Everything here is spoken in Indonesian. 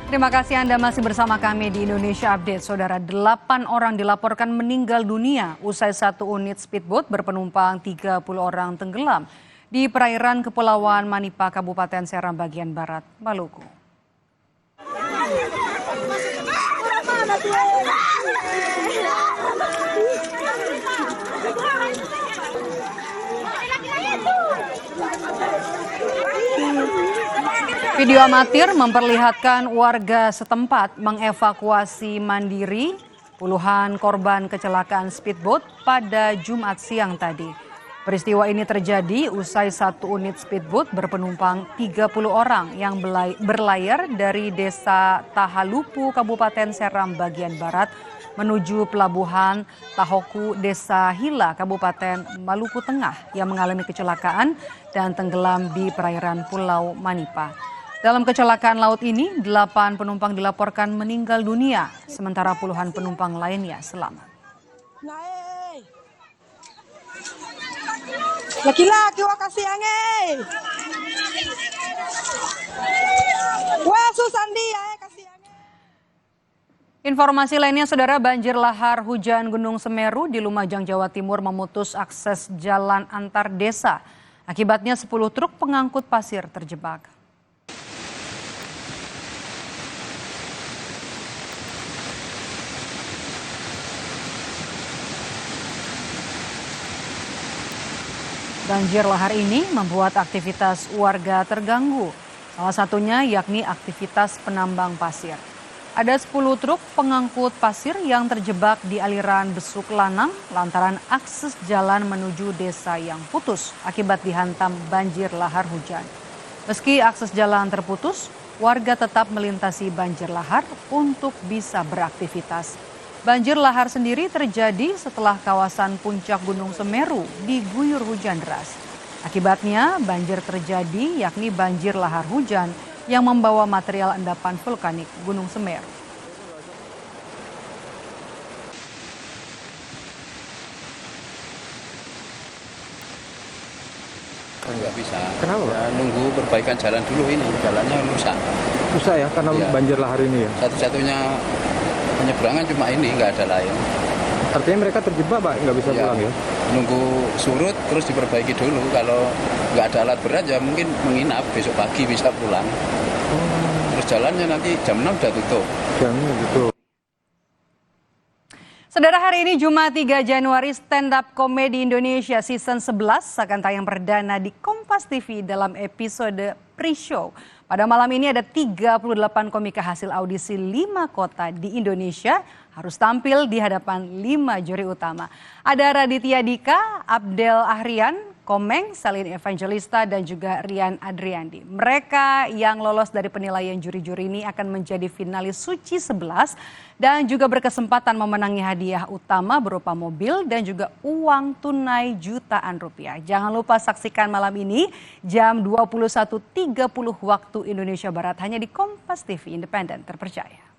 Terima kasih Anda masih bersama kami di Indonesia Update. Saudara, 8 orang dilaporkan meninggal dunia usai satu unit speedboat berpenumpang 30 orang tenggelam di perairan Kepulauan Manipa, Kabupaten Seram bagian barat, Maluku. Video amatir memperlihatkan warga setempat mengevakuasi mandiri puluhan korban kecelakaan speedboat pada Jumat siang tadi. Peristiwa ini terjadi usai satu unit speedboat berpenumpang 30 orang yang berlayar dari Desa Tahalupu, Kabupaten Seram bagian barat menuju pelabuhan Tahoku, Desa Hila, Kabupaten Maluku Tengah yang mengalami kecelakaan dan tenggelam di perairan Pulau Manipa. Dalam kecelakaan laut ini, 8 penumpang dilaporkan meninggal dunia, sementara puluhan penumpang lainnya selamat. Laki-laki wakasi angin. Wah, Susandi kasih angin. Informasi lainnya, saudara, banjir lahar hujan Gunung Semeru di Lumajang, Jawa Timur memutus akses jalan antar desa. Akibatnya 10 truk pengangkut pasir terjebak. Banjir lahar ini membuat aktivitas warga terganggu, salah satunya yakni aktivitas penambang pasir. Ada 10 truk pengangkut pasir yang terjebak di aliran Besuk Lanang lantaran akses jalan menuju desa yang putus akibat dihantam banjir lahar hujan. Meski akses jalan terputus, warga tetap melintasi banjir lahar untuk bisa beraktivitas. Banjir lahar sendiri terjadi setelah kawasan puncak Gunung Semeru diguyur hujan deras. Akibatnya banjir terjadi yakni banjir lahar hujan yang membawa material endapan vulkanik Gunung Semeru. Nggak bisa. Kenapa, Pak? Ya, nunggu perbaikan jalan dulu ini, jalannya rusak. Susah ya karena Iya. banjir lahar ini ya? Satu-satunya penyeberangan cuma ini, nggak ada lain. Artinya mereka terjebak, Pak, nggak bisa pulang ya? Nunggu surut terus diperbaiki dulu. Kalau nggak ada alat berat ya mungkin menginap, besok pagi bisa pulang. Terus jalannya nanti jam 6 udah tutup. Jamnya tutup. Saudara, hari ini Jumat 3 Januari Stand Up Comedy Indonesia Season 11 akan tayang perdana di Kompas TV dalam episode pre-show. Pada malam ini ada 38 komika hasil audisi 5 kota di Indonesia harus tampil di hadapan 5 juri utama. Ada Raditya Dika, Abdel Ahrian, Komeng, Salin Evangelista, dan juga Rian Adriandi. Mereka yang lolos dari penilaian juri-juri ini akan menjadi finalis Suci 11 dan juga berkesempatan memenangi hadiah utama berupa mobil dan juga uang tunai jutaan rupiah. Jangan lupa saksikan malam ini jam 21.30 waktu Indonesia Barat hanya di Kompas TV, independen terpercaya.